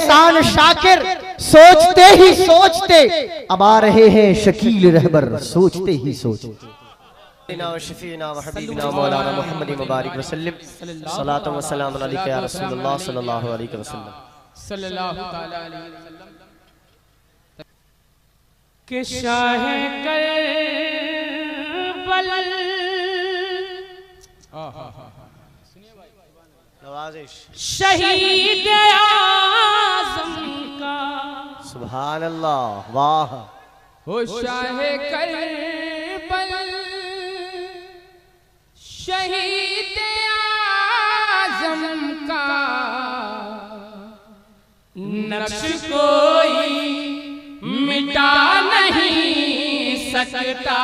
एहसान शाकिर, सोचते ही सोचते अब आ रहे हैं शकील रहबर, सोचते ही सोचते। शफीना व हबीबना मौलाना मुहम्मद मुबारक वसल्लम, सलातो व सलाम अलैका या रसूलुल्लाह सल्लल्लाहु अलैहि वसल्लम, सल्लल्लाहु तआला अलैहि वसल्लम। कि शाह करबल शहीद आज़म का, सुभान अल्लाह, वाह। हो शाह करबल शहीद आज़म का, नक्श कोई मिटा नहीं सकता।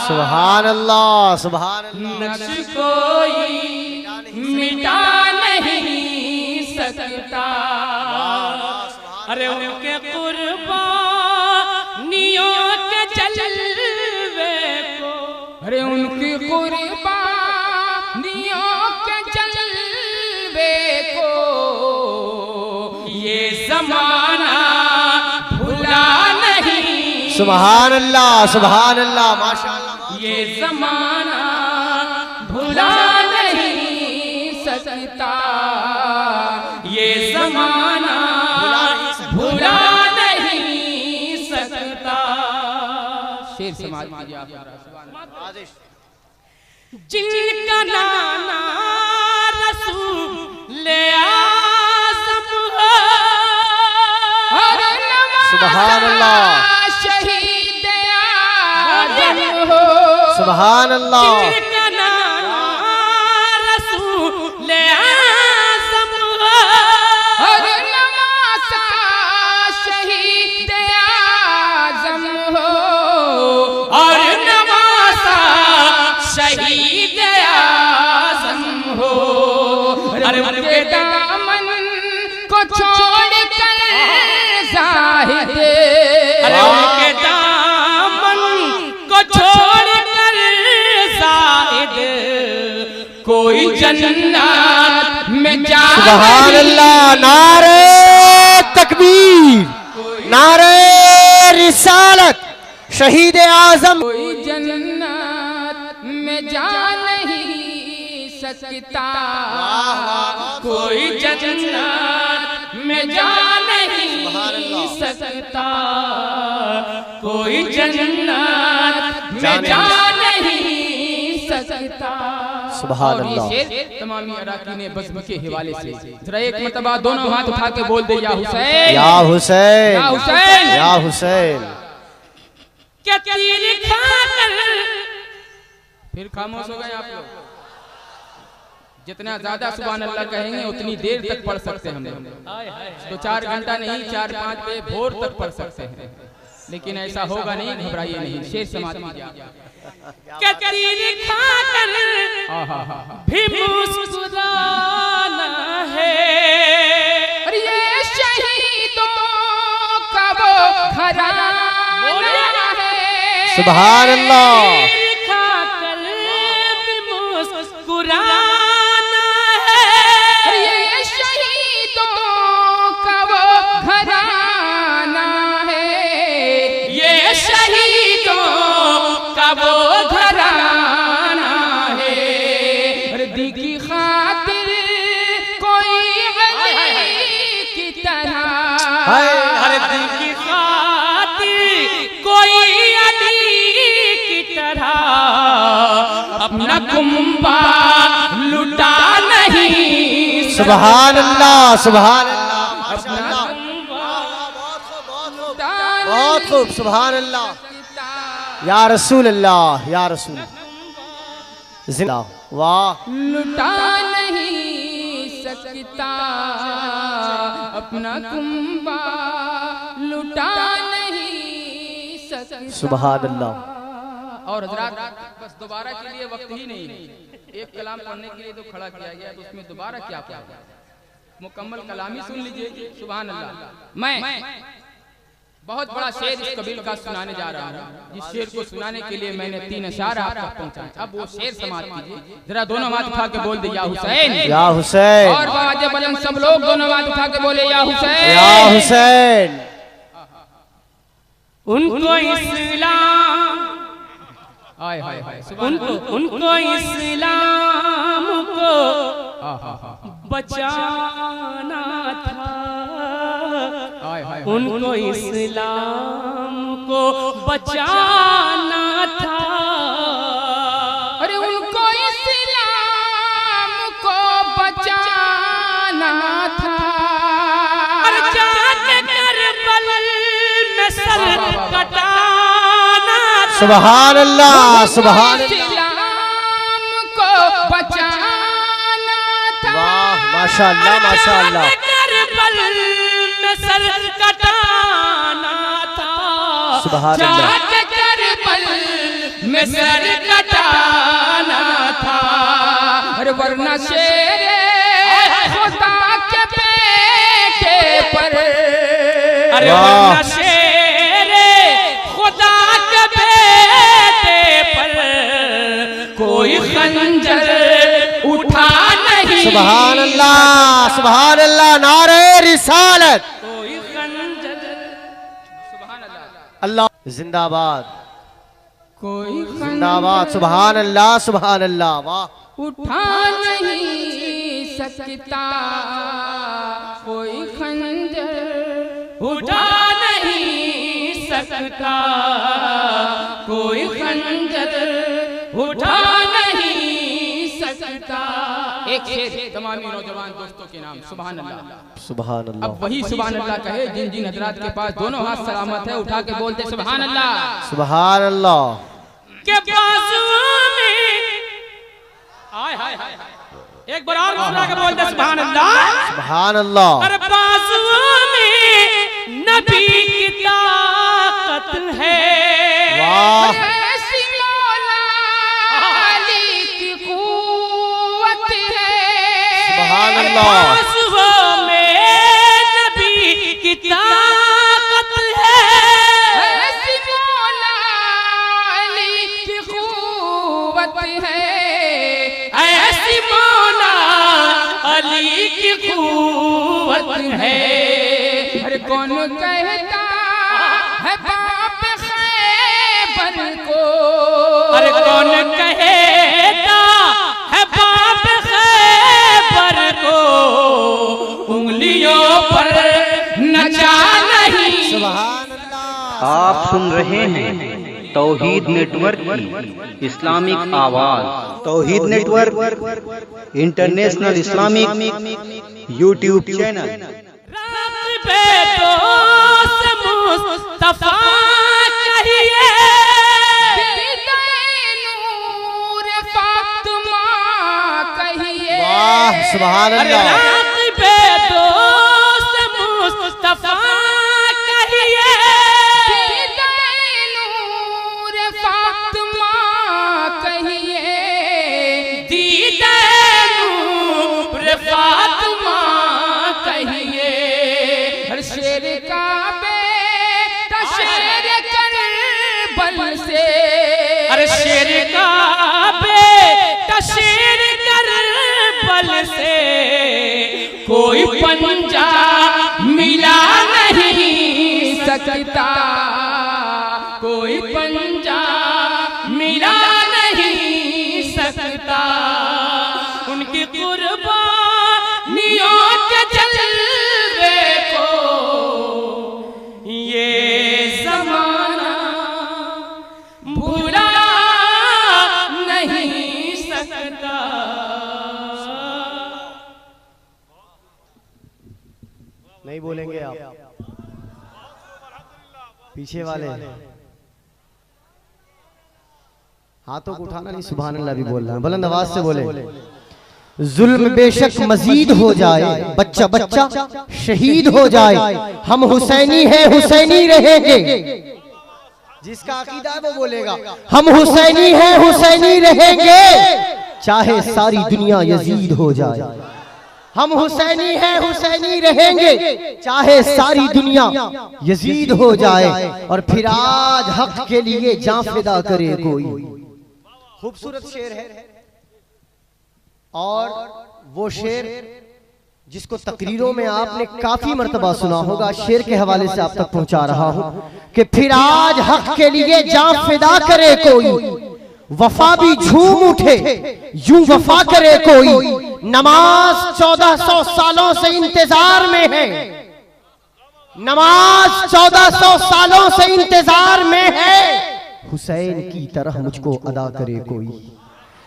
सुभान अल्लाह, सुभान अल्लाह। नक्श कोई मिटा नहीं सकता। अरे उनके कुर्बानियों के जलवे को, अरे उनकी कुर्बानियों के जलवे को ये ज़माना भुला नहीं। सुभान अल्लाह, सुभान अल्लाह, माशाअल्लाह। ये ज़माना भुला सकता, ये ज़माना भुला नहीं सकता। शेर समाज जिनका नाना रसूल आज़म हो, सुभान अल्लाह, शहीद आज़म हो, सुभान अल्लाह। शहीद आज़म हो, अरे उनके दामन को छोड़ कर ज़ाहिद, अरे उनके दामन को छोड़ कर ज़ाहिद कोई जन्नत में जा। सुभान अल्लाह, नारे तकबीर, नारे रिसालत, शहीद आज़म। कोई जन्नत में जा नहीं सकता, कोई जन्नत में जा नहीं सकता, कोई जन्नत में जा नहीं सकता। सुभान अल्लाह। तमामी अराकीन बज़्म के हवाले से जरा एक मर्तबा दोनों हाथ उठा के बोल दे, या हुसैन, या हुसैन, या हुसैन, या हुसैन। क्या तीर खाकर फिर खामोश हो गए आप लोग। जितना ज्यादा सुभान अल्लाह कहेंगे उतनी देर तक पढ़ सकते हैं हम लोग, तो 4 घंटा नहीं 4-5 पे भोर तक पढ़ सकते हैं, लेकिन ऐसा होगा नहीं, घबराइए नहीं। शेर समाज क्या तीर खाकर भी मुस्कुराना है, अरे ये शहीदों का वो घराना है। सुभान अल्लाह, खाकर भी मुस्कुराना है, ये शहीदों का वो घराना है, ये शहीदों का वो घराना है। दी की खातिर कोई अली की तरह, हर दी की खातिर कोई अली की तरह अपना कुंबा लुटा नहीं। सुभान अल्लाह, सुभान अल्लाह, बहुत खूब, सुभान अल्लाह, या रसूल अल्लाह, या रसूल जिंदा, वाह। लुटा नहीं सकता अपना कुंबा, लुटा नहीं सकता। सुभान अल्लाह। और हज़रात बस दोबारा के लिए वक्त ही नहीं, एक कलाम पढ़ने के लिए तो खड़ा किया गया, तो उसमें दोबारा क्या मुकम्मल कलामी सुन लीजिए। सुभान अल्लाह। बहुत बड़ा शेर इस कबील का सुनाने जा रहा हूँ। जिस शेर को सुनाने के लिए मैंने 3 अशार आप तक पहुँचाए। अब वो शेर समाप्त कीजिए। जरा दोनों हाथ उठा के बोल दे या हुसैन, या हुसैन। और बाजे बुलंद सब लोग दोनों हाथ उठा के बोले या हुसैन, या हुसैन। उनको इस्लाम, हाय हाय हाय, उनको इस्लाम को बचाना था, उनको इस्लाम को बचाना था। अरे उनको इस्लाम को बचाना था। अरे जाके करबल में सर कटाना था। सुभान अल्लाह, सुभान अल्लाह। इस्लाम को बचाना था। वाह, माशाअल्लाह, माशाअल्लाह। करबल में सर कटाना था। सुभान अल्लाह। जाके करबल में सर कटाना था। अरे वरना शेरे खुदा के बेटे पर, अरे वरना शेरे खुदा के बेटे पर कोई खंजर उठा नहीं। सुभान अल्लाह, सुभान अल्लाह। नारे रिसालत। कोई खंजर, सुभान अल्लाह, अल्लाह जिंदाबाद, कोई जिंदाबाद। सुभान अल्लाह, सुभान अल्लाह। वाह, उठा नहीं सकता कोई खंजर, उठा नहीं सकता कोई खंजर, उठा नहीं सकता। एक शेर तमामी नौजवान दोस्तों के नाम। सुभान अल्लाह, सुभान अल्लाह। अब वही सुभान अल्लाह कहे जिन जिन हजरात के पास दोनों हाथ सलामत है, उठा के बोलते सुभान अल्लाह। सुभान अल्लाह। के बाजू में, हाय हाय हाय, एक बार और उठा के बोलते सुभान अल्लाह। सुभान अल्लाह। अरे बाजू में नबी की ताकत है। वाह, ऐसी मौला अली की कुव्वत है। सुभान अल्लाह। बाजुओं में नबी की ताकत है। ऐसी मौला अली की कुव्वत है। ऐसी मौला अली की कुव्वत है। अरे कौन कहता है बाप खैबर को, अरे कौन कहता है बाप खैबर को उंगलियों पर नचा नहीं। सुभान अल्लाह। आप सुन रहे हैं तौहीद नेटवर्क की इस्लामिक आवाज। Tauheed network international Islamic YouTube channel. पे दोस्त मुस्तफा कहिए, नूर फातिमा कहिए। वाह, सुभान अल्लाह। रात पे दोस्त मुस्तफा कहिए, नूर फातिमा कहिए। दीदे नूर फातिमा कहिए। हर शेर का बेटा शेर करबल से, अरे शेर का बेटा शेर करबल से कोई पंजा मिला नहीं सकता, कोई पंजा मिला नहीं सकता। उनकी कुर्बानियों के जलवे को ये ज़माना भुला नहीं सकता। नहीं बोलेंगे आप, पीछे वाले हाथों को उठाना नहीं। सुभान अल्लाह भी बोल रहा है, बुलंद आवाज से बोले। जुल्म बेशक मजीद हो जाए, बच्चा बच्चा शहीद हो जाए, हम हुसैनी हैं, हुसैनी रहेंगे। जिसका अकीदा है वो बोलेगा हम हुसैनी हैं, हुसैनी रहेंगे, चाहे सारी दुनिया यजीद हो जाए। हम हुसैनी हैं, हुसैनी रहेंगे, चाहे सारी दुनिया यजीद हो जाए, और फिर आज हक के लिए जान फिदा करे कोई। खूबसूरत शेर है, और वो शेर जिसको तकरीरों में आपने काफी मर्तबा सुना होगा, शेर के हवाले से आप तक पहुंचा रहा हूं कि फिर आज हक के लिए जान फिदा करे कोई, वफा भी झूम उठे यूं वफा करे कोई। नमाज 1400 सालों से इंतजार में है, नमाज 1400 सालों से इंतजार में है, हुसैन की तरह मुझको अदा करे कोई।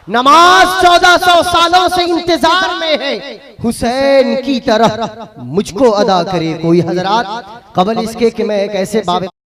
नमाज 1400 सालों से इंतजार में है, हुसैन की तरह मुझको अदा करे कोई। हजरात, कबल इसके कि मैं एक ऐसे बाब